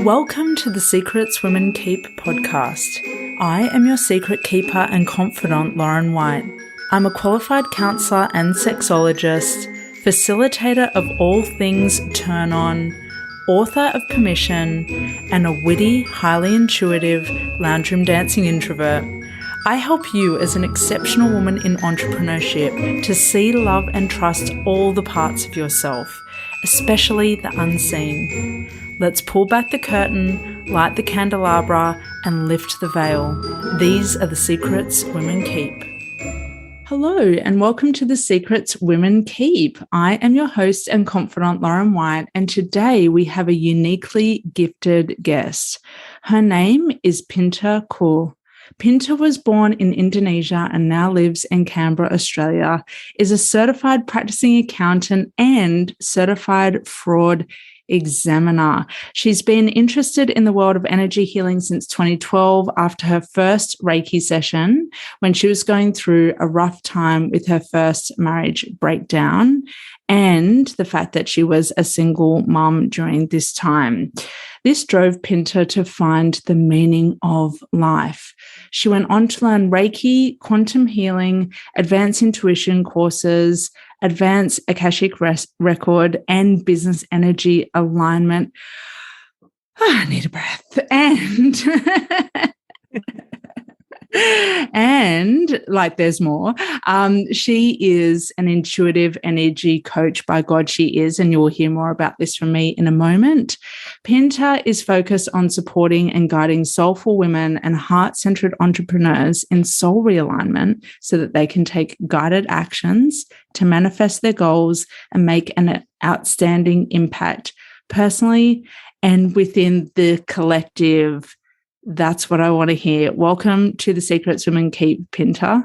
Welcome to the Secrets Women Keep podcast. I am your secret keeper and confidant, Lauren White. I'm a qualified counsellor and sexologist, facilitator of all things turn on, author of Permission, and a witty, highly intuitive lounge room dancing introvert. I help you as an exceptional woman in entrepreneurship to see, love, and trust all the parts of yourself, especially the unseen. Let's pull back the curtain, light the candelabra, and lift the veil. These are the secrets women keep. Hello, and welcome to the Secrets Women Keep. I am your host and confidant, Lauren White, and today we have a uniquely gifted guest. Her name is Pita Kaur. Pita was born in Indonesia and now lives in Canberra, Australia, is a certified practicing accountant and certified fraud examiner. She's been interested in the world of energy healing since 2012 after her first Reiki session when she was going through a rough time with her first marriage breakdown and the fact that she was a single mum during this time. This drove Pita to find the meaning of life. She went on to learn Reiki, quantum healing, advanced intuition courses, advanced Akashic record, and business energy alignment. I need a breath. And like there's more. She is an intuitive energy coach by God. She is, and you'll hear more about this from me in a moment. Pita is focused on supporting and guiding soulful women and heart-centered entrepreneurs in soul realignment so that they can take guided actions to manifest their goals and make an outstanding impact personally and within the collective. That's what I want to hear. Welcome to the Secrets Women Keep, Pita.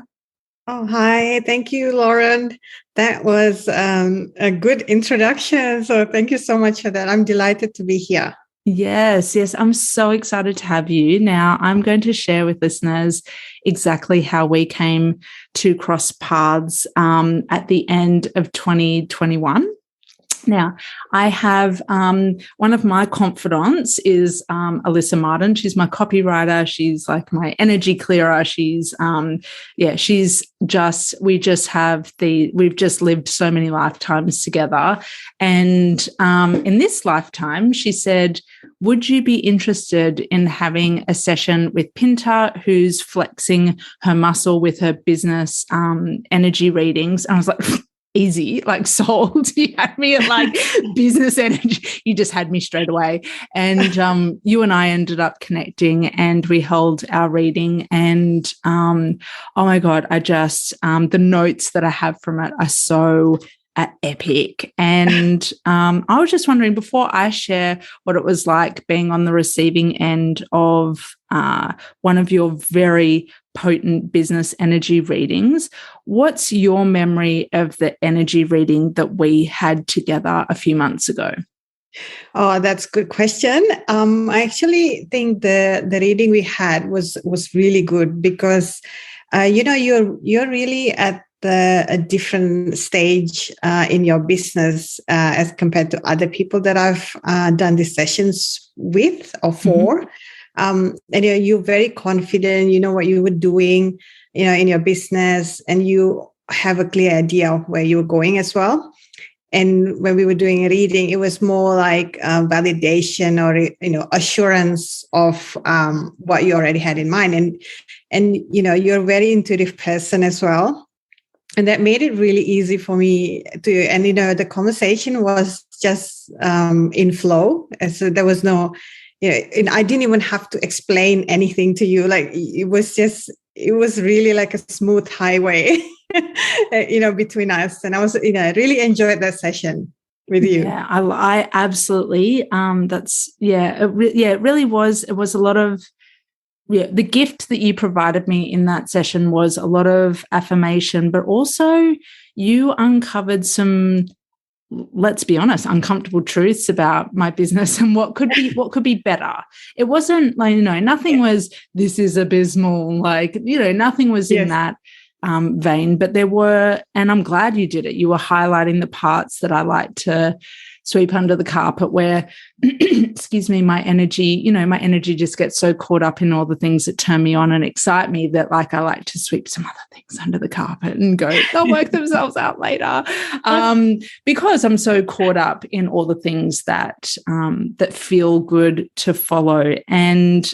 Oh, hi. Thank you, Lauren. That was a good introduction. So thank you so much for that. I'm delighted to be here. Yes. I'm so excited to have you. Now, I'm going to share with listeners exactly how we came to cross paths at the end of 2021. Now, I have one of my confidants is Alyssa Martin. She's my copywriter. She's like my energy clearer. We've just lived so many lifetimes together. And in this lifetime, she said, would you be interested in having a session with Pita, who's flexing her muscle with her business energy readings? And I was like, easy, like sold. You had me at like business energy. You just had me straight away. And you and I ended up connecting and we held our reading. And oh my God, the notes that I have from it are so epic. And I was just wondering, before I share what it was like being on the receiving end of one of your very potent business energy readings, what's your memory of the energy reading that we had together a few months ago? Oh, that's a good question. I actually think the reading we had was really good because you're really at a different stage in your business as compared to other people that I've done these sessions with or for. Mm-hmm. And you're very confident, you know what you were doing, in your business, and you have a clear idea of where you're going as well. And when we were doing a reading, it was more like validation or, assurance of what you already had in mind. And you're a very intuitive person as well. And that made it really easy for me and the conversation was just in flow. And so there was no, and I didn't even have to explain anything to you. Like it was really like a smooth highway, between us. And I was, I really enjoyed that session with you. Yeah, I absolutely. It really was. It was a lot of, the gift that you provided me in that session was a lot of affirmation, but also you uncovered some, let's be honest, uncomfortable truths about my business and what could be better. It wasn't like, nothing was, this is abysmal, nothing was in that vein, but there were, and I'm glad you did it. You were highlighting the parts that I like to sweep under the carpet where, excuse me, my energy just gets so caught up in all the things that turn me on and excite me that like I like to sweep some other things under the carpet and go, they'll work themselves out later. Because I'm so caught up in all the things that feel good to follow. And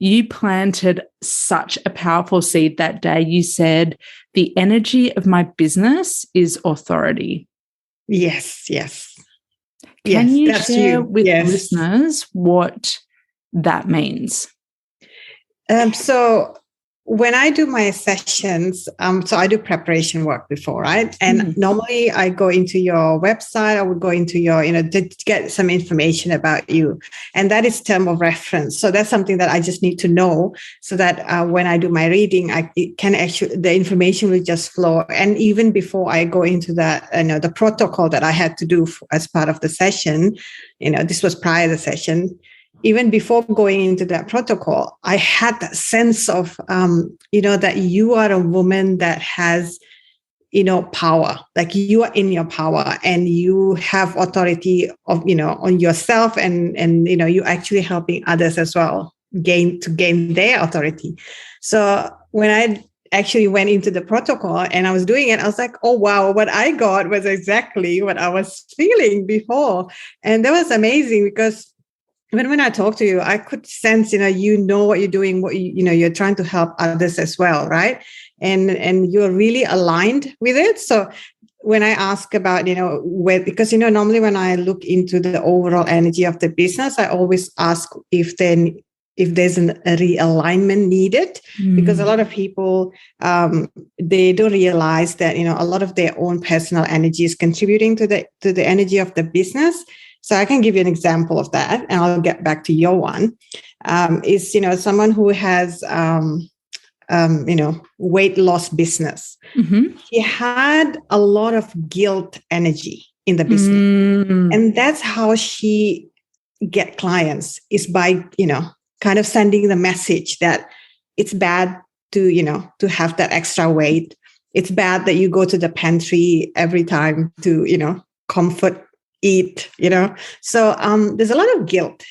you planted such a powerful seed that day. You said, the energy of my business is authority. Yes. Can you share with listeners what that means? So when I do my sessions, so I do preparation work before, right? And normally I go into your website, I would go into your, to get some information about you. And that is term of reference. So that's something that I just need to know so that when I do my reading, the information will just flow. And even before I go into that, the protocol that I had to do as part of the session, this was prior to the session. Even before going into that protocol, I had that sense of, that you are a woman that has, power, like you are in your power and you have authority of, on yourself and you're actually helping others as well gain their authority. So when I actually went into the protocol and I was doing it, I was like, oh, wow, what I got was exactly what I was feeling before. And that was amazing because when I talk to you, I could sense, what you're doing, what you're trying to help others as well, right? And you're really aligned with it. So when I ask about, because, normally when I look into the overall energy of the business, I always ask if there's a realignment needed, because a lot of people, they don't realize that, a lot of their own personal energy is contributing to the energy of the business. So I can give you an example of that, and I'll get back to your one. Is someone who has weight loss business. He had a lot of guilt energy in the business, and that's how she get clients, is by kind of sending the message that it's bad to have that extra weight. It's bad that you go to the pantry every time to comfort. Eat, So there's a lot of guilt.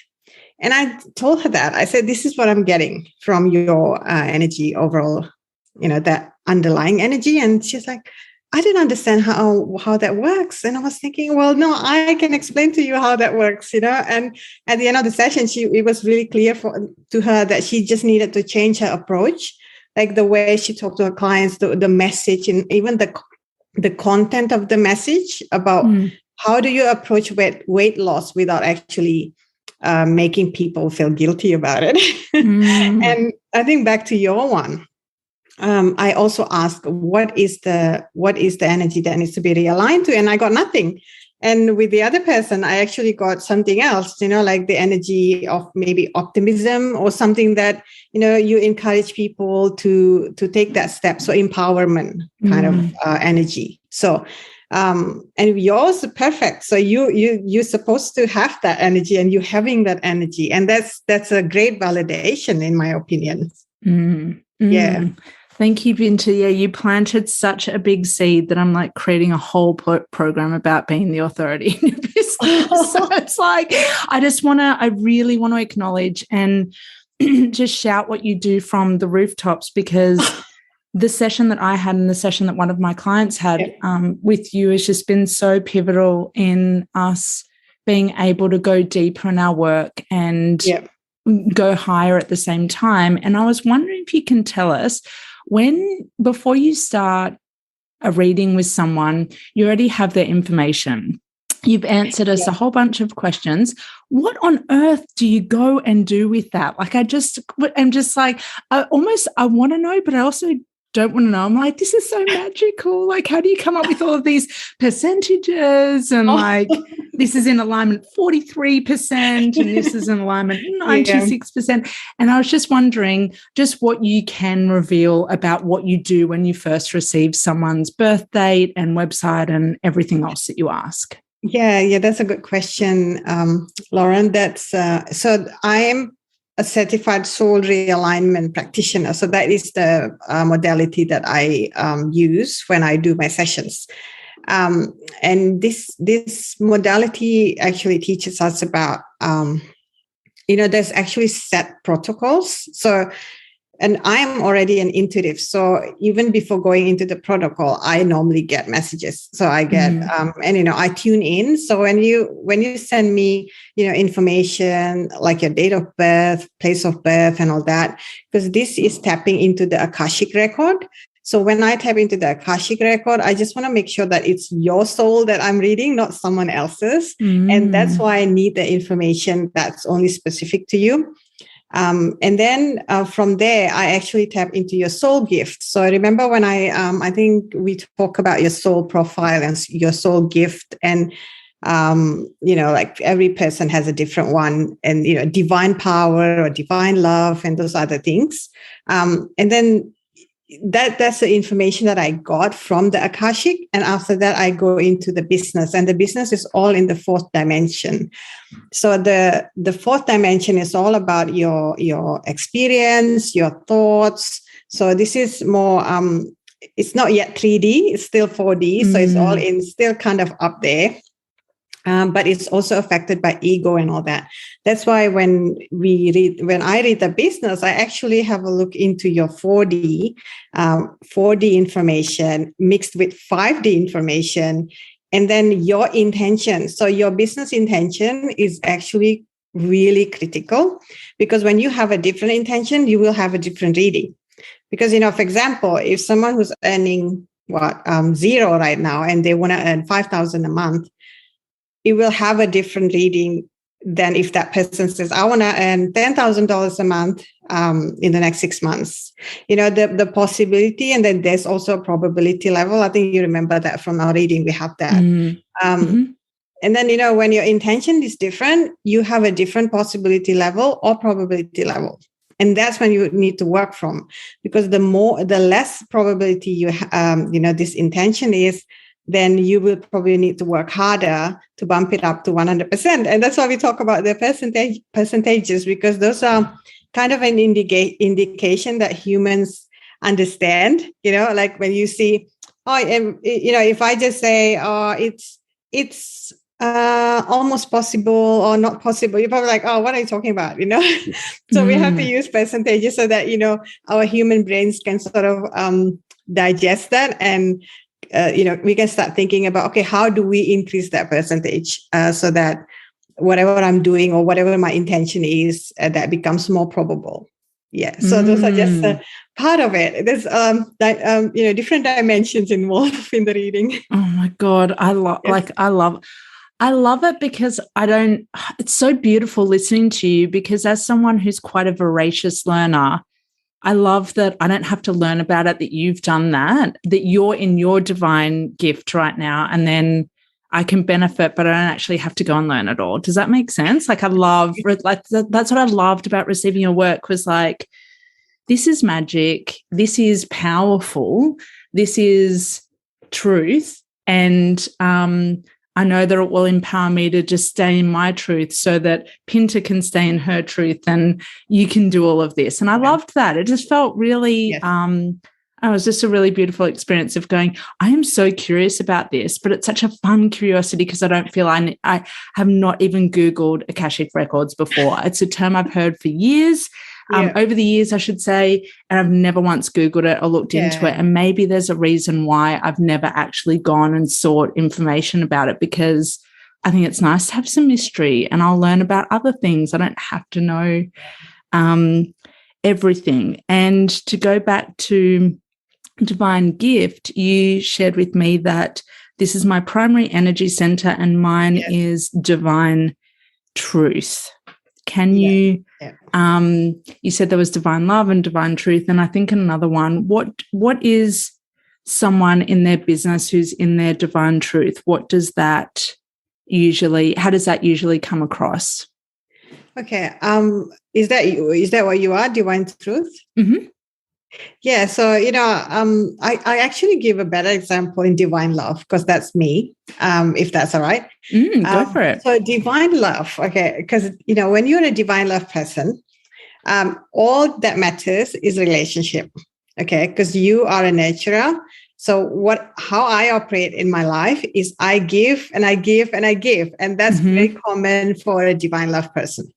And I told her that. I said, this is what I'm getting from your energy overall, that underlying energy. And she's like, I didn't understand how that works. And I was thinking, well, no, I can explain to you how that works, And at the end of the session, it was really clear to her that she just needed to change her approach, like the way she talked to her clients, the message, and even the content of the message about how do you approach weight loss without actually making people feel guilty about it? And I think back to your one, I also asked, what is the energy that needs to be realigned to? And I got nothing. And with the other person, I actually got something else, like the energy of maybe optimism or something that, you encourage people to take that step. So empowerment kind of energy. So and yours is perfect. So you're supposed to have that energy, and you're having that energy, and that's a great validation, in my opinion. Yeah. Thank you, Binta. Yeah, you planted such a big seed that I'm like creating a whole program about being the authority in your business. So it's like, I really want to acknowledge and just shout what you do from the rooftops, because the session that I had and the session that one of my clients had with you has just been so pivotal in us being able to go deeper in our work and go higher at the same time. And I was wondering if you can tell us, before you start a reading with someone, you already have their information. You've answered us a whole bunch of questions. What on earth do you go and do with that? Like, I'm just like, I want to know, but I also don't want to know. I'm like, this is so magical. Like, how do you come up with all of these percentages? And like, this is in alignment 43%, and this is in alignment 96%. And I was just wondering just what you can reveal about what you do when you first receive someone's birth date and website and everything else that you ask. Yeah, that's a good question, Lauren. That's so I am a certified soul realignment practitioner. So that is the modality that I use when I do my sessions. And this modality actually teaches us about, there's actually set protocols. So, and I'm already an intuitive. So even before going into the protocol, I normally get messages. So I get, I tune in. So when you send me, information like your date of birth, place of birth and all that, because this is tapping into the Akashic record. So when I tap into the Akashic record, I just want to make sure that it's your soul that I'm reading, not someone else's. And that's why I need the information that's only specific to you. And then from there, I actually tap into your soul gift. So I remember when I think we talk about your soul profile and your soul gift, and like every person has a different one, and divine power or divine love and those other things. And then that's the information that I got from the Akashic. And after that, I go into the business, and the business is all in the fourth dimension. So the fourth dimension is all about your experience, your thoughts. So this is more, it's not yet 3D, it's still 4D. So it's all still kind of up there. But it's also affected by ego and all that. That's why when I read the business, I actually have a look into your 4D information mixed with 5D information, and then your intention. So your business intention is actually really critical, because when you have a different intention, you will have a different reading. Because, for example, if someone who's earning zero right now and they want to earn 5,000 a month, it will have a different reading than if that person says, I want to earn $10,000 a month in the next 6 months. The possibility, and then there's also a probability level. I think you remember that from our reading, we have that. And then, when your intention is different, you have a different possibility level or probability level. And that's when you need to work from, because the less probability you this intention is, then you will probably need to work harder to bump it up to 100%. And that's why we talk about the percentages, because those are kind of an indication that humans understand, like when you see, if I just say, it's almost possible or not possible, you're probably like, oh, what are you talking about? So we have to use percentages so that, our human brains can sort of digest that, and we can start thinking about, okay, how do we increase that percentage so that whatever I'm doing or whatever my intention is, that becomes more probable. Yeah. So those are just part of it. There's, different dimensions involved in the reading. Oh my God. I love it, because it's so beautiful listening to you, because as someone who's quite a voracious learner, I love that I don't have to learn about it, that you've done that you're in your divine gift right now, and then I can benefit, but I don't actually have to go and learn it all. Does that make sense? Like, that's what I loved about receiving your work, was like, this is magic, this is powerful, this is truth, and I know that it will empower me to just stay in my truth, so that Pinta can stay in her truth, and you can do all of this. And I loved that. It just felt really, it was just a really beautiful experience of going, I am so curious about this, but it's such a fun curiosity, because I don't feel I have not even Googled Akashic Records before. It's a term I've heard for years. Over the years, I should say, and I've never once Googled it or looked into it. And maybe there's a reason why I've never actually gone and sought information about it, because I think it's nice to have some mystery, and I'll learn about other things. I don't have to know everything. And to go back to divine gift, you shared with me that this is my primary energy center and mine is divine truth. Can you, you said there was divine love and divine truth, and I think another one, what is someone in their business who's in their divine truth? How does that usually come across? Okay. Is that what you are, divine truth? Mm-hmm. Yeah. So, I actually give a better example in divine love, because that's me, if that's all right. Go for it. So divine love. Okay. Because, when you're a divine love person, all that matters is relationship. Okay. Because you are a nurturer. So how I operate in my life is I give and I give and I give. And that's very common for a divine love person.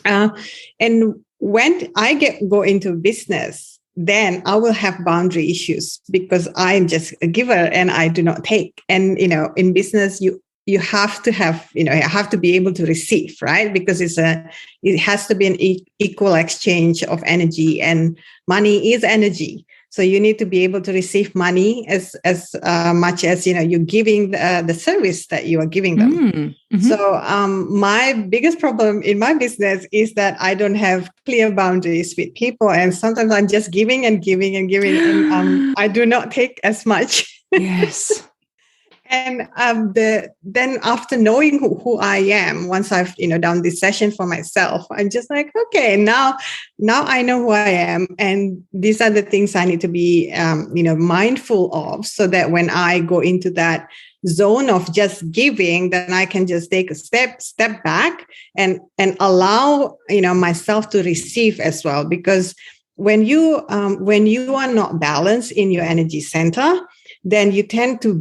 And when I go into business, then I will have boundary issues because I'm just a giver and I do not take. And, in business, you have to have, you have to be able to receive, right? Because it has to be an equal exchange of energy, and money is energy. So you need to be able to receive money as much as, you're giving the service that you are giving them. Mm-hmm. So my biggest problem in my business is that I don't have clear boundaries with people. And sometimes I'm just giving and giving and giving. And I do not take as much. Yes. And then after knowing who I am, once I've done this session for myself, I'm just like, okay, now I know who I am, and these are the things I need to be mindful of, so that when I go into that zone of just giving, then I can just take a step back and allow myself to receive as well. Because when you are not balanced in your energy center, then you tend to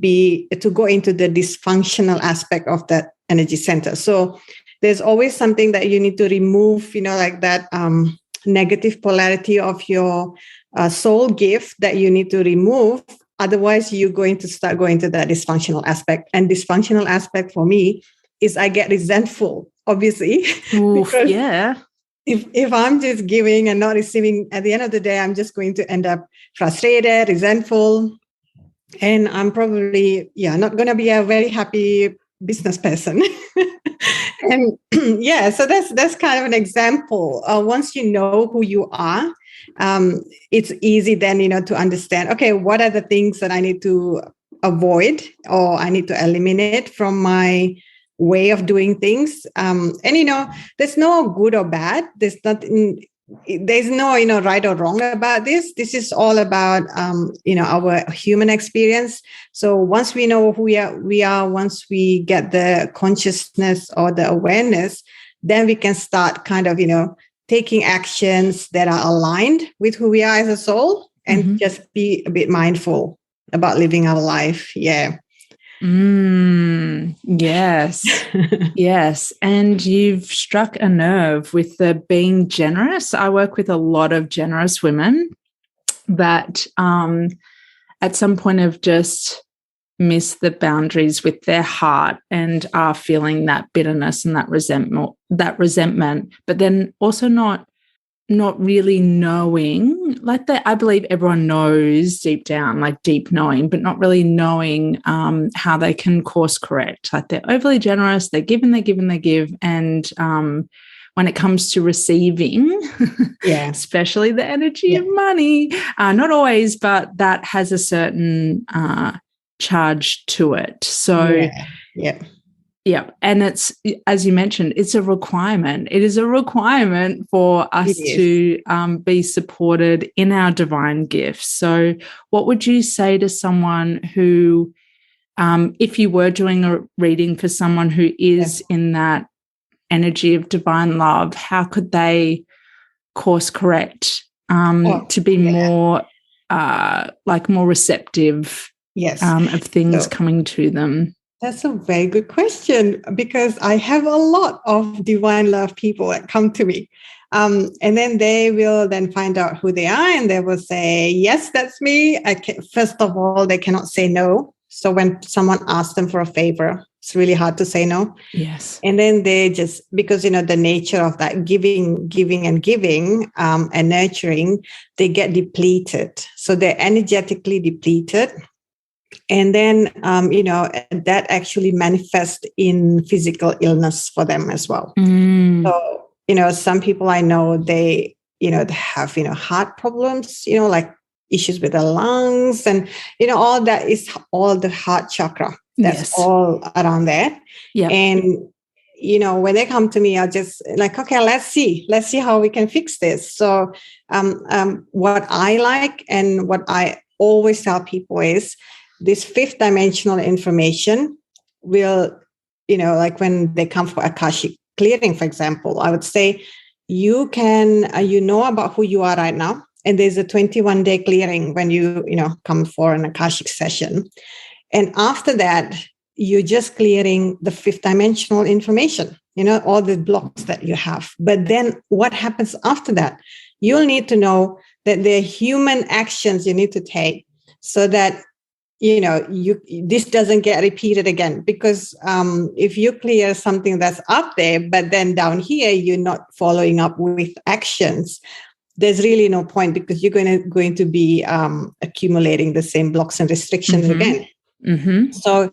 go into the dysfunctional aspect of that energy center. So there's always something that you need to remove, like that negative polarity of your soul gift that you need to remove. Otherwise, you're going to start going to that dysfunctional aspect. And dysfunctional aspect for me is I get resentful, obviously. Oof, yeah. If I'm just giving and not receiving, at the end of the day, I'm just going to end up frustrated, resentful. And I'm probably, not going to be a very happy business person. And so that's kind of an example. Once you know who you are, it's easy then, to understand, okay, what are the things that I need to avoid or I need to eliminate from my way of doing things. And, there's no good or bad. There's no right or wrong about this. This is all about our human experience. So once we know who we are, once we get the consciousness or the awareness, then we can start kind of taking actions that are aligned with who we are as a soul, and just be a bit mindful about living our life. Yes. Yes. And you've struck a nerve with the being generous. I work with a lot of generous women that at some point have just missed the boundaries with their heart and are feeling that bitterness and that resentment, but then also not really knowing, like that. I believe everyone knows deep down, like deep knowing, but not really knowing how they can course correct. Like they're overly generous, they give and they give and they give. And when it comes to receiving, especially the energy of money, not always, but that has a certain charge to it. So yeah. And it's, as you mentioned, it's a requirement. It is a requirement for us to be supported in our divine gifts. So what would you say to someone who, if you were doing a reading for someone who is in that energy of divine love, how could they course correct to be more more receptive of things coming to them? That's a very good question, because I have a lot of divine love people that come to me. And then they will then find out who they are, and they will say, yes, that's me. First of all, they cannot say no. So when someone asks them for a favor, it's really hard to say no. Yes. And then they just, because, the nature of that giving and nurturing, they get depleted. So they're energetically depleted. And then, that actually manifests in physical illness for them as well. So, some people I know, they have, heart problems, like issues with the lungs, and, all that is all the heart chakra. That's all around there. Yeah. And, when they come to me, I'll just like, okay, let's see how we can fix this. So, what I like and what I always tell people is, this fifth dimensional information will, like when they come for Akashic clearing, for example, I would say you can, about who you are right now. and there's a 21-day clearing when you come for an Akashic session. And after that, you're just clearing the fifth dimensional information, all the blocks that you have. But then what happens after that? You'll need to know that there are human actions you need to take so that this doesn't get repeated again. Because if you clear something that's up there, but then down here you're not following up with actions, there's really no point, because you're going to be accumulating the same blocks and restrictions again. Mm-hmm. So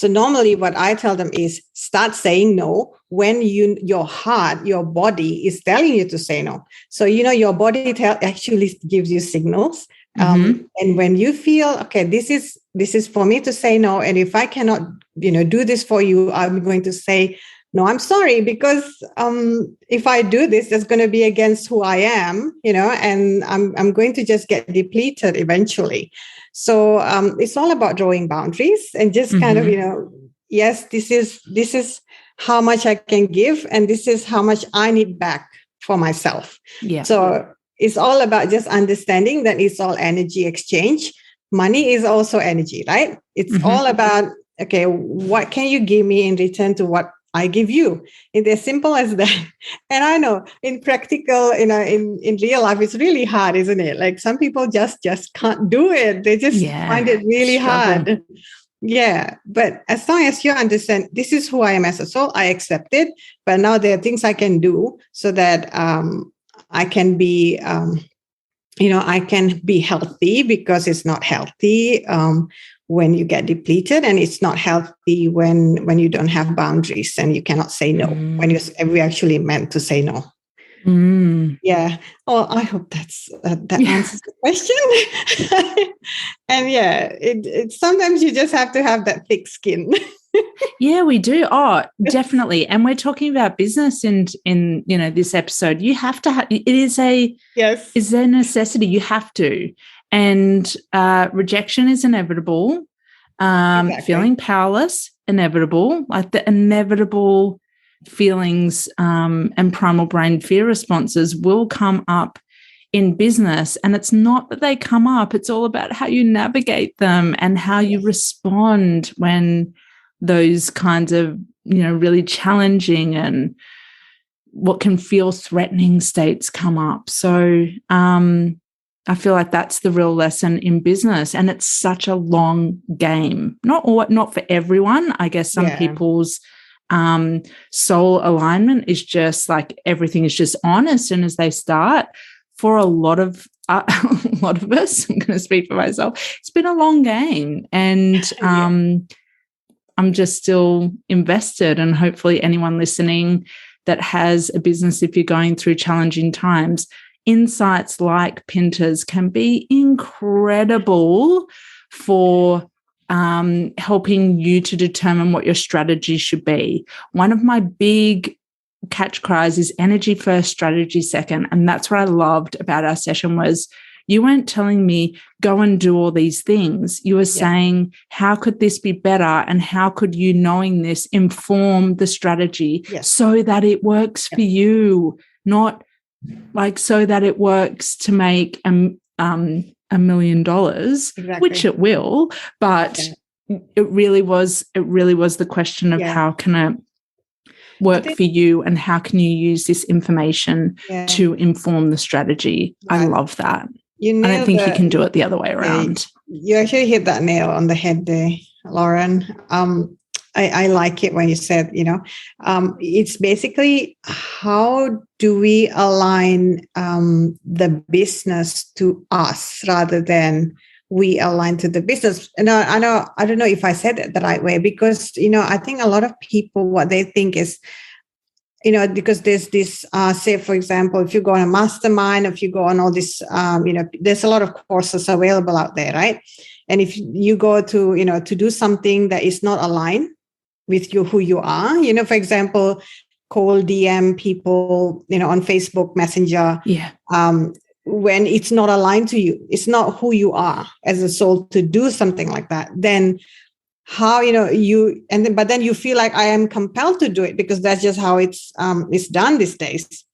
normally what I tell them is start saying no when your heart, your body is telling you to say no. So, your body actually gives you signals. And when you feel, okay, this is for me to say no. And if I cannot, do this for you, I'm going to say, no, I'm sorry, because if I do this, it's going to be against who I am, and I'm going to just get depleted eventually. So it's all about drawing boundaries and just kind of, yes, this is how much I can give, and this is how much I need back for myself. Yeah. So it's all about just understanding that it's all energy exchange. Money is also energy, right? It's all about, okay, what can you give me in return to what I give you? It's as simple as that. And I know in practical, in real life, it's really hard, isn't it? Like some people just can't do it. They just find it really hard. Yeah. But as long as you understand, this is who I am as a soul, I accept it. But now there are things I can do so that I can be, I can be healthy, because it's not healthy when you get depleted, and it's not healthy when you don't have boundaries and you cannot say no when we actually meant to say no. Yeah. Oh, I hope that answers the question. And yeah, it sometimes you just have to have that thick skin. Yeah, we do. Oh, definitely. And we're talking about business in this episode. You have to have, it is a necessity. You have to. And rejection is inevitable. Exactly. Feeling powerless, inevitable. Like the inevitable feelings and primal brain fear responses will come up in business. And it's not that they come up, it's all about how you navigate them and how you respond when those kinds of, really challenging and what can feel threatening states come up. So I feel like that's the real lesson in business. And it's such a long game. Not for everyone. I guess some people's soul alignment is just like everything is just on as soon as they start. For a lot of us, I'm going to speak for myself, it's been a long game. And I'm just still invested, and hopefully anyone listening that has a business, if you're going through challenging times, insights like Pinta's can be incredible for helping you to determine what your strategy should be. One of my big catch cries is energy first, strategy second. And that's what I loved about our session was you weren't telling me go and do all these things. You were saying, how could this be better? And how could you, knowing this, inform the strategy so that it works for you, not like so that it works to make $1 million, which it will. But it really was the question of how can it work for you, and how can you use this information to inform the strategy? I love that. I don't think you can do it the other way around. You actually hit that nail on the head there, Lauren. I like it when you said, it's basically how do we align the business to us rather than we align to the business. And I don't know if I said it the right way, because, I think a lot of people, what they think is, because there's this, say, for example, if you go on a mastermind, if you go on all this, there's a lot of courses available out there, right? And if you go to, to do something that is not aligned with you, who you are, for example, cold DM people, on Facebook Messenger, when it's not aligned to you, it's not who you are as a soul to do something like that, then how, but then you feel like I am compelled to do it because that's just how it's done these days.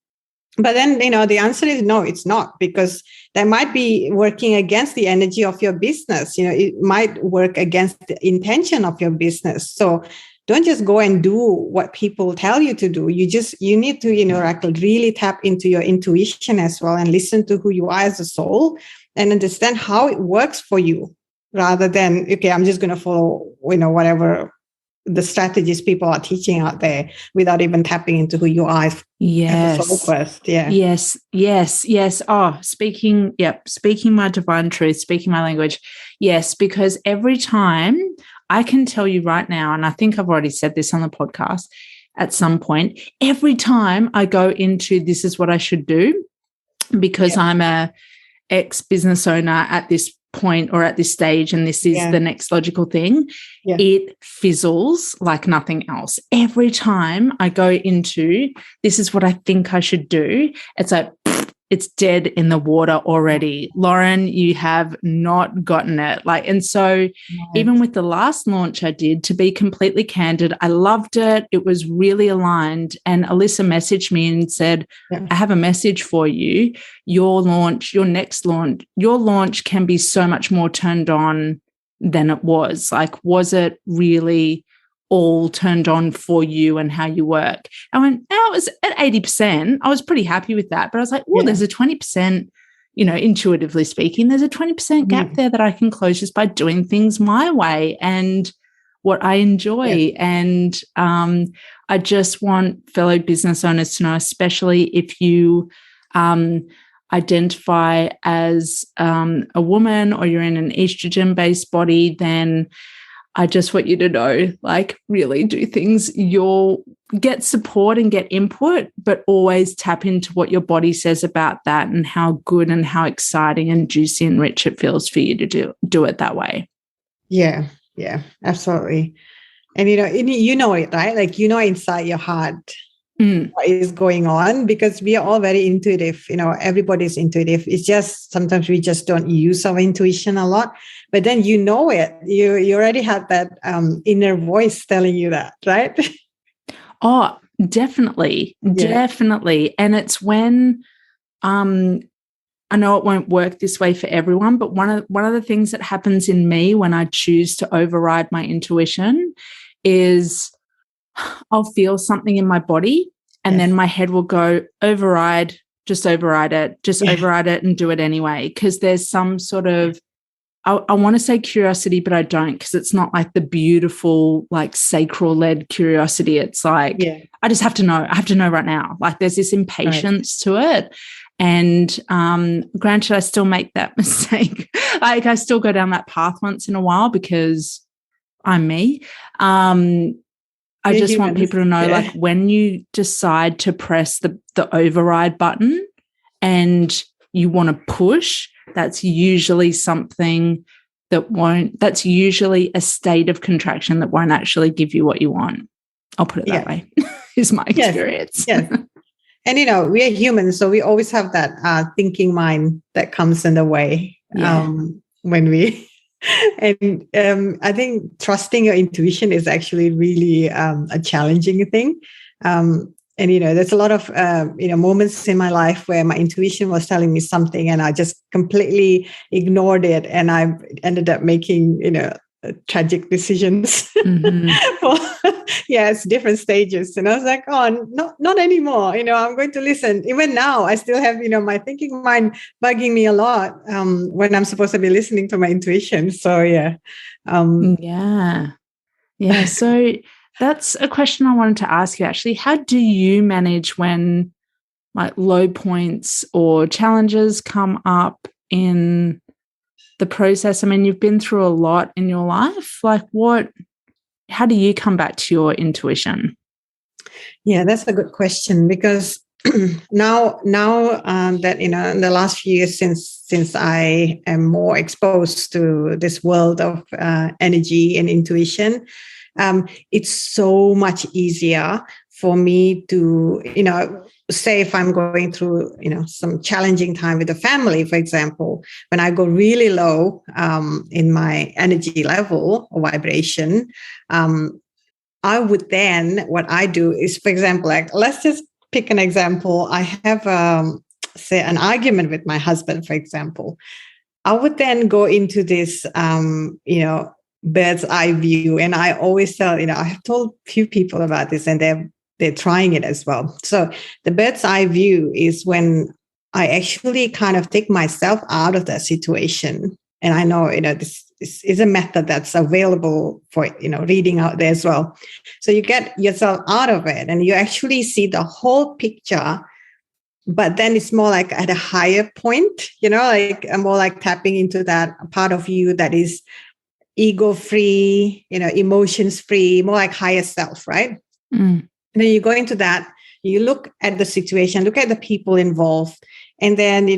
But then, the answer is no, it's not, because that might be working against the energy of your business. It might work against the intention of your business. So don't just go and do what people tell you to do. You need to, like really tap into your intuition as well, and listen to who you are as a soul and understand how it works for you, rather than, okay, I'm just going to follow, whatever the strategies people are teaching out there, without even tapping into who you are as a soul first. Yeah. Yes. Oh, speaking my divine truth, speaking my language. Yes, because every time, I can tell you right now, and I think I've already said this on the podcast at some point, every time I go into this is what I should do, because I'm a ex-business owner at this point or at this stage, and this is the next logical thing, it fizzles like nothing else. Every time I go into this is what I think I should do, it's like it's dead in the water already. Lauren, you have not gotten it. And so even with the last launch I did, to be completely candid, I loved it. It was really aligned. And Alyssa messaged me and said, I have a message for you. Your launch can be so much more turned on than it was. Was it really all turned on for you and how you work? I went, it was at 80%. I was pretty happy with that. But I was like, there's a 20%, intuitively speaking, there's a 20% gap there that I can close just by doing things my way and what I enjoy. And I just want fellow business owners to know, especially if you identify as a woman, or you're in an estrogen-based body, then I just want you to know, really do things. You'll get support and get input, but always tap into what your body says about that and how good and how exciting and juicy and rich it feels for you to do it that way. Yeah, absolutely. And, you know it, right? Inside your heart what is going on, because we are all very intuitive. Everybody's intuitive. It's just sometimes we just don't use our intuition a lot. But then you know it. You already had that inner voice telling you that, right? Oh, definitely. And it's when I know it won't work this way for everyone, but one of the things that happens in me when I choose to override my intuition is I'll feel something in my body, and then my head will go, override it, override it and do it anyway. Because there's some sort of, I want to say curiosity, but I don't, because it's not like the beautiful, sacral-led curiosity. It's I just have to know. I have to know right now. There's this impatience to it. And granted, I still make that mistake. I still go down that path once in a while because I'm me. I just want people to know, when you decide to press the override button and you want to push, that's usually something that's usually a state of contraction that won't actually give you what you want. I'll put it that way, is my experience. Yes. And, we are humans, so we always have that thinking mind that comes in the way when we... And I think trusting your intuition is actually really a challenging thing. And, there's a lot of, moments in my life where my intuition was telling me something and I just completely ignored it. And I ended up making, tragic decisions. It's different stages. And I was like, oh, not anymore. I'm going to listen. Even now, I still have, my thinking mind bugging me a lot when I'm supposed to be listening to my intuition. So, So that's a question I wanted to ask you, actually. How do you manage when low points or challenges come up in the process? I mean, you've been through a lot in your life. How do you come back to your intuition? Yeah, that's a good question, because now that, in the last few years since I am more exposed to this world of energy and intuition, it's so much easier for me to, say if I'm going through, some challenging time with the family, for example, when I go really low in my energy level or vibration, I would then, what I do is, for example, let's just pick an example. I have, say, an argument with my husband, for example. I would then go into this, bird's eye view. And I always tell, I have told a few people about this, and they're trying it as well. So the bird's eye view is when I actually kind of take myself out of that situation. And I know, this is a method that's available for, reading out there as well. So you get yourself out of it and you actually see the whole picture, but then it's more like at a higher point, like more like tapping into that part of you that is ego free, emotions free, more like higher self, right? And then you go into that, you look at the situation, look at the people involved, and then,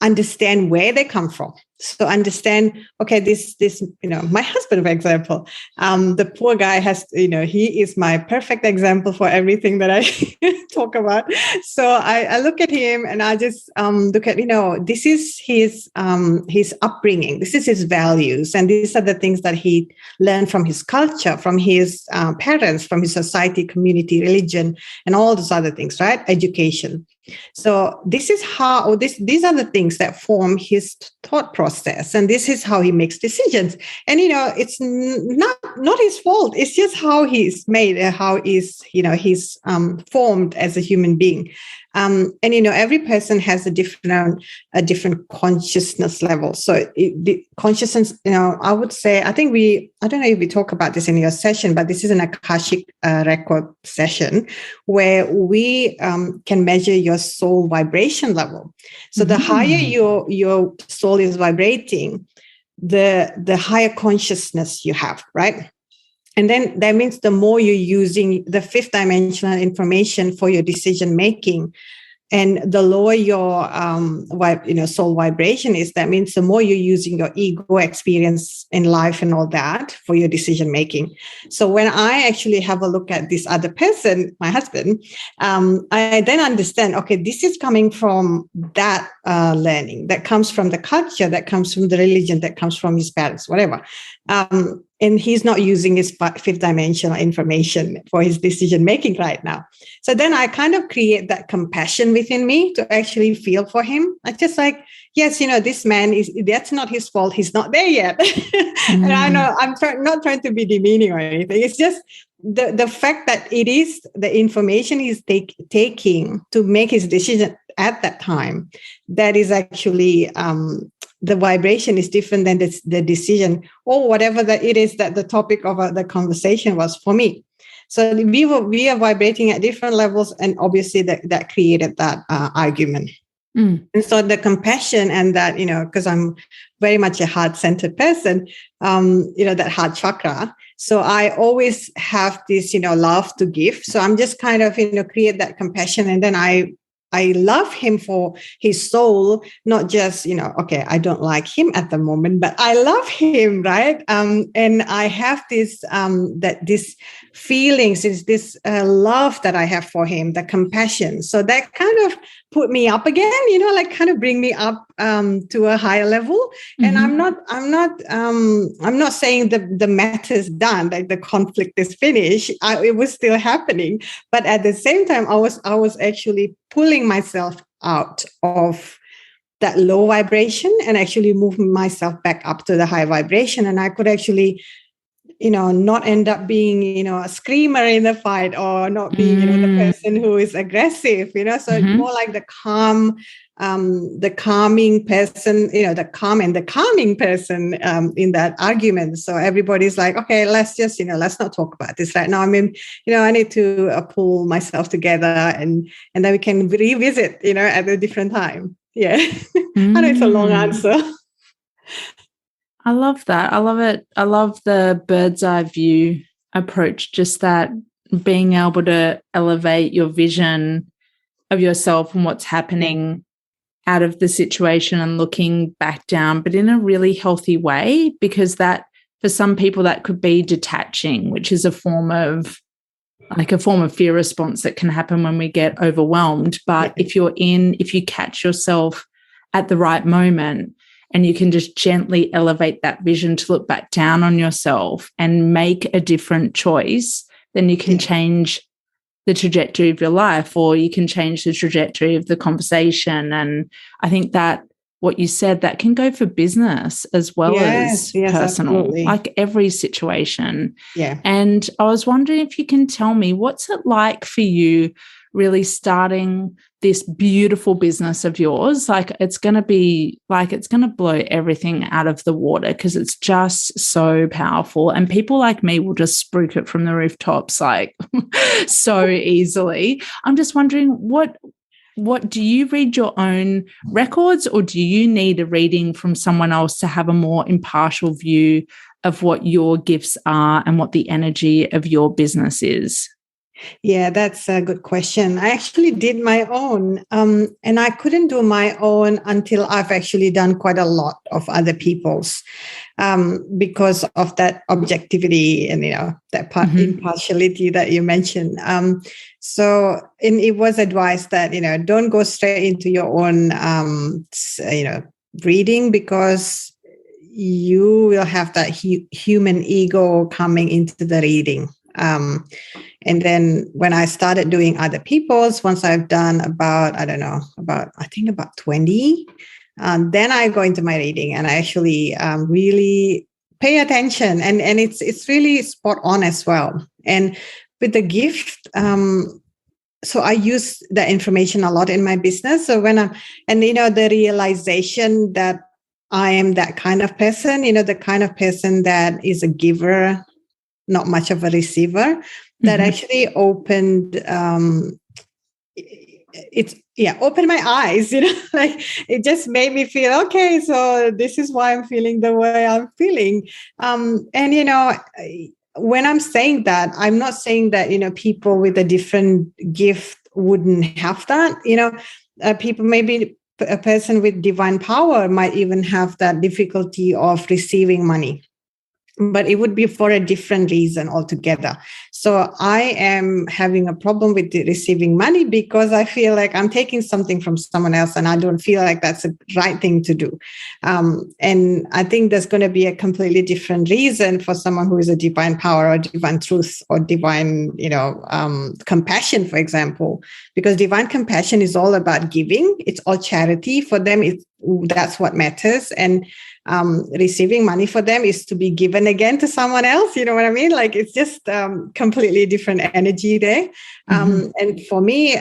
understand where they come from. So understand, okay, this, my husband, for example, the poor guy has, he is my perfect example for everything that I talk about. So I look at him and I just look at, this is his upbringing. This is his values. And these are the things that he learned from his culture, from his parents, from his society, community, religion, and all those other things, right? Education. So this is how these are the things that form his thought process, and this is how he makes decisions. And it's not his fault. It's just how he's made, how he's formed as a human being. And every person has a different consciousness level. So the consciousness, I would say, I don't know if we talk about this in your session, but this is an Akashic record session where we can measure your soul vibration level. So the higher your soul is vibrating, the higher consciousness you have, right? And then that means the more you're using the fifth dimensional information for your decision making, and the lower your soul vibration is, that means the more you're using your ego experience in life and all that for your decision making. So when I actually have a look at this other person, my husband, I then understand, okay, this is coming from that learning, that comes from the culture, that comes from the religion, that comes from his parents, whatever. And he's not using his fifth dimensional information for his decision making right now. So then I kind of create that compassion within me to actually feel for him. I just like, yes, this man that's not his fault. He's not there yet. And I know I'm not trying to be demeaning or anything. It's just the fact that it is the information he's taking to make his decision at that time. That is actually, the vibration is different than the decision or whatever that it is that the topic of the conversation was for me. So we are vibrating at different levels, and obviously that created that argument. And so the compassion and that, because I'm very much a heart-centered person, that heart chakra. So I always have this, love to give. So I'm just kind of, create that compassion, and then I love him for his soul, not just, okay, I don't like him at the moment, but I love him, right? And I have this feelings, is this love that I have for him, the compassion. So that kind of put me up again, kind of bring me up to a higher level. And I'm not saying the matter's done, like the conflict is finished. It was still happening, but at the same time, I was actually pulling myself out of that low vibration and actually moving myself back up to the high vibration. And I could actually, not end up being, a screamer in the fight, or not being, the person who is aggressive, so more like the calm, the calming person, the calm and the calming person in that argument. So everybody's like, okay, let's just, let's not talk about this right now. I mean, I need to pull myself together, and then we can revisit, at a different time. Yeah. I know it's a long answer. I love that. I love it. I love the bird's eye view approach, just that being able to elevate your vision of yourself and what's happening out of the situation and looking back down, but in a really healthy way, because that, for some people, that could be detaching, which is a form of fear response that can happen when we get overwhelmed. But if you catch yourself at the right moment, and you can just gently elevate that vision to look back down on yourself and make a different choice, then you can change the trajectory of your life, or you can change the trajectory of the conversation. And I think that what you said, that can go for business as well as yes, personal, absolutely. like every situation. Yeah. And I was wondering if you can tell me, what's it like for you really starting this beautiful business of yours? Like, it's going to blow everything out of the water because it's just so powerful. And people like me will just spruik it from the rooftops like so easily. I'm just wondering, what do you read your own records, or do you need a reading from someone else to have a more impartial view of what your gifts are and what the energy of your business is? Yeah, that's a good question. I actually did my own, and I couldn't do my own until I've actually done quite a lot of other people's, because of that objectivity and that impartiality that you mentioned. And it was advised that don't go straight into your own reading, because you will have that human ego coming into the reading. And then when I started doing other people's, once I've done about 20, then I go into my reading and I actually really pay attention. And it's really spot on as well. And with the gift, so I use that information a lot in my business. So the realization that I am that kind of person, the kind of person that is a giver, not much of a receiver, that actually opened opened my eyes, like it just made me feel, okay, so this is why I'm feeling the way I'm feeling. When I'm saying that, I'm not saying that people with a different gift wouldn't have that. People, maybe a person with divine power might even have that difficulty of receiving money, but it would be for a different reason altogether. So I am having a problem with receiving money because I feel like I'm taking something from someone else and I don't feel like that's the right thing to do. And I think there's going to be a completely different reason for someone who is a divine power or divine truth or divine, compassion, for example, because divine compassion is all about giving. It's all charity. For them, that's what matters. And receiving money for them is to be given again to someone else. You know what I mean? Like, it's just completely different energy there. And for me,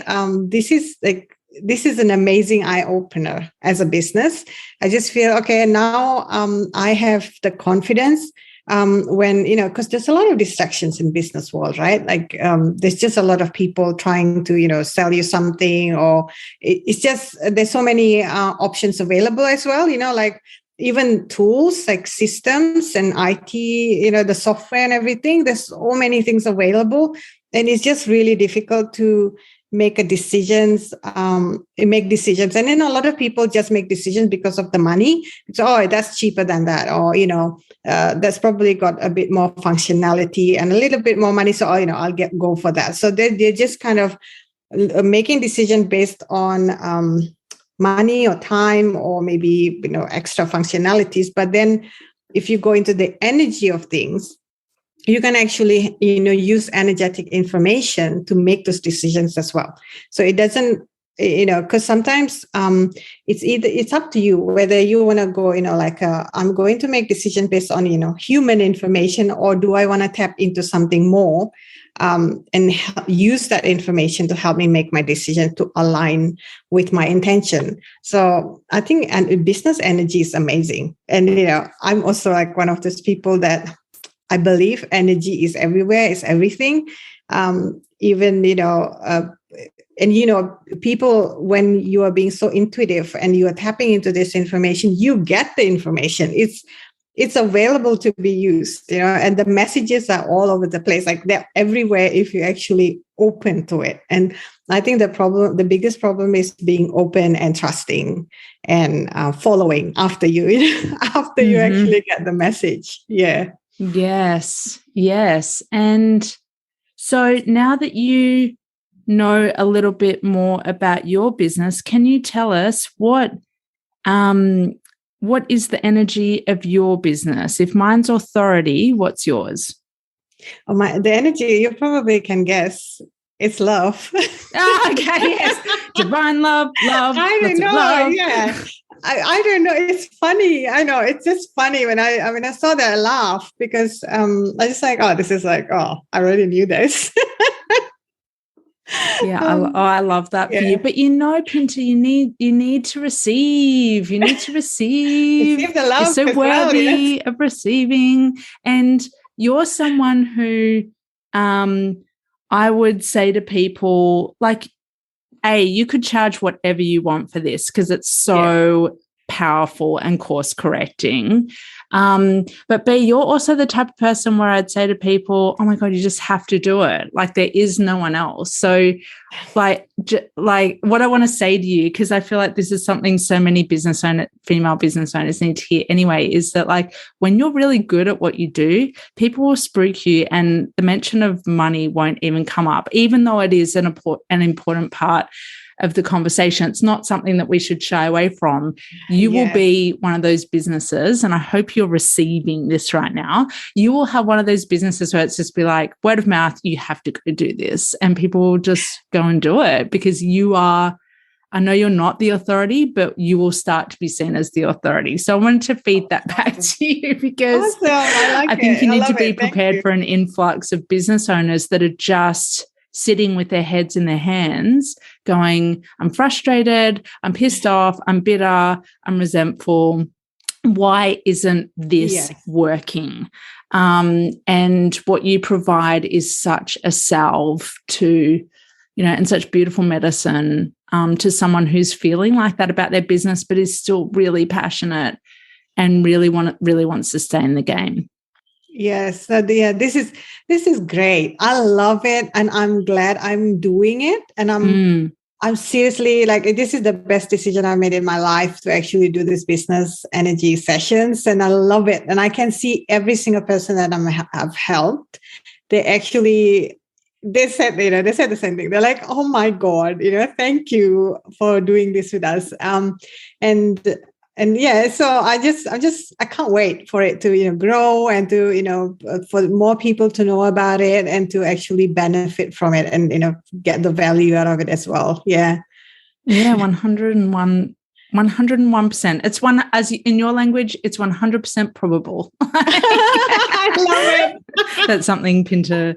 this is an amazing eye opener as a business. I just feel, okay, now I have the confidence when, because there's a lot of distractions in business world, right? Like there's just a lot of people trying to, sell you something, or it's just, there's so many options available as well, like even tools like systems and IT, the software and everything. There's so many things available, and it's just really difficult to make decisions. And then a lot of people just make decisions because of the money. So, that's cheaper than that, or that's probably got a bit more functionality and a little bit more money. So, I'll go for that. So they're just kind of making decisions based on money or time, or maybe extra functionalities. But then if you go into the energy of things, you can actually use energetic information to make those decisions as well. So it doesn't, because sometimes it's up to you whether you want to go, I'm going to make decisions based on human information, or do I want to tap into something more and use that information to help me make my decision to align with my intention. So I think business energy is amazing. And, I'm also like one of those people that I believe energy is everywhere, is everything. People, when you are being so intuitive and you are tapping into this information, you get the information. It's available to be used, and the messages are all over the place. Like, they're everywhere if you actually open to it. And I think the biggest problem is being open and trusting and following after you, you actually get the message. Yeah. Yes. And so now that you know a little bit more about your business, can you tell us what is the energy of your business? If mine's authority, what's yours? The energy, you probably can guess. It's love. Oh, okay, yes. Divine love, I don't know. Love. Yeah. I don't know. It's funny. I know. It's just funny when I saw that, I laughed because I just like, oh, this is like, oh, I already knew this. Yeah, I love that for you. But Pinta, you need to receive. You need to receive. Receive the love. You're so worthy of receiving. And you're someone who I would say to people, like, you could charge whatever you want for this because it's so powerful and course correcting. But B, you're also the type of person where I'd say to people, oh my God, you just have to do it. Like there is no one else. So like what I want to say to you, because I feel like this is something so many female business owners need to hear anyway, is that like when you're really good at what you do, people will spruik you and the mention of money won't even come up, even though it is an important part of the conversation. It's not something that we should shy away from. You will be one of those businesses, and I hope you're receiving this right now. You will have one of those businesses where it's just be like, word of mouth, you have to go do this. And people will just go and do it because you are, I know you're not the authority, but you will start to be seen as the authority. So I wanted to feed that back to you because I think you need to be prepared for an influx of business owners that are just sitting with their heads in their hands going, I'm frustrated, I'm pissed off, I'm bitter, I'm resentful. Why isn't this working? And what you provide is such a salve to, and such beautiful medicine to someone who's feeling like that about their business, but is still really passionate and really wants to stay in the game. Yes. So this is great. I love it. And I'm glad I'm doing it. And I'm seriously like, this is the best decision I've made in my life to actually do this business energy sessions. And I love it. And I can see every single person that I've helped. They said the same thing. They're like, oh my God, thank you for doing this with us. So I can't wait for it to, grow and to, for more people to know about it and to actually benefit from it and, get the value out of it as well. Yeah. Yeah. 101%. It's as in your language, it's 100% probable. I love it. That's something Pinta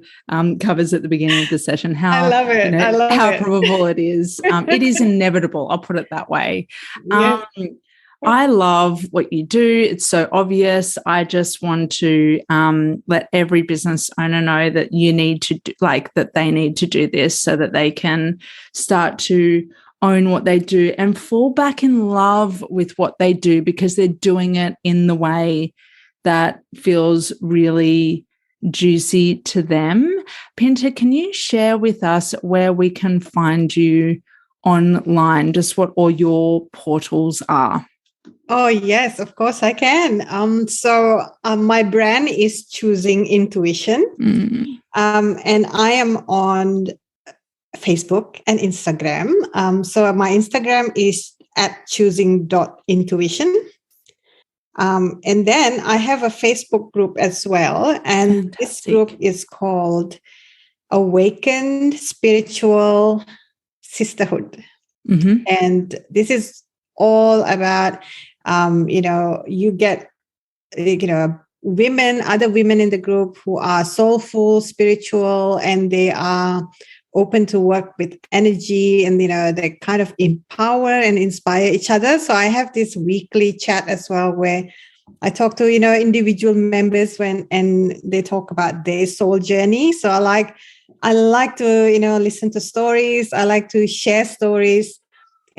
covers at the beginning of the session. I love it. How probable it is. It is inevitable. I'll put it that way. Yeah. I love what you do. It's so obvious. I just want to let every business owner know that you need to do, that they need to do this so that they can start to own what they do and fall back in love with what they do because they're doing it in the way that feels really juicy to them. Pinta, can you share with us where we can find you online, just what all your portals are? Oh, yes, of course I can. My brand is Choosing Intuition. And I am on Facebook and Instagram. So my Instagram is @choosing.intuition. And then I have a Facebook group as well. And This group is called Awakened Spiritual Sisterhood. Mm-hmm. And this is all about, you get, other women in the group who are soulful, spiritual, and they are open to work with energy and, they kind of empower and inspire each other. So I have this weekly chat as well where I talk to, individual members and they talk about their soul journey. So I like to, listen to stories. I like to share stories.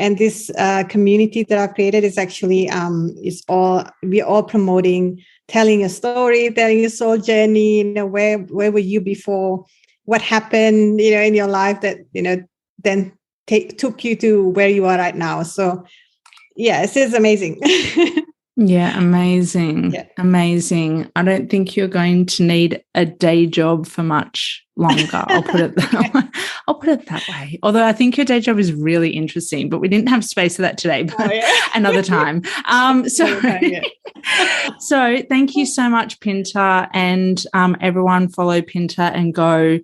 And this community that I've created is actually, we're all promoting telling a story, telling your soul journey, where were you before? What happened, in your life that, then took you to where you are right now. So, yeah, this is amazing. Yeah, amazing. Yeah. Amazing. I don't think you're going to need a day job for much longer. I'll put it that way. Although I think your day job is really interesting, but we didn't have space for that today, but another time. So thank you so much, Pinta, and everyone follow Pinta and go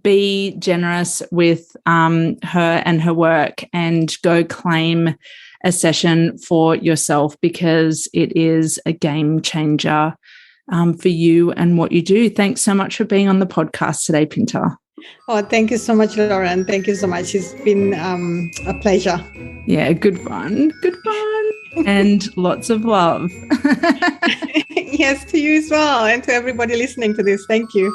be generous with her and her work, and go claim a session for yourself, because it is a game changer for you and what you do. Thanks so much for being on the podcast today, Pinta. Oh, thank you so much, Lauren. Thank you so much. It's been a pleasure. Yeah, good fun. Good fun. And lots of love. Yes, to you as well, and to everybody listening to this. Thank you.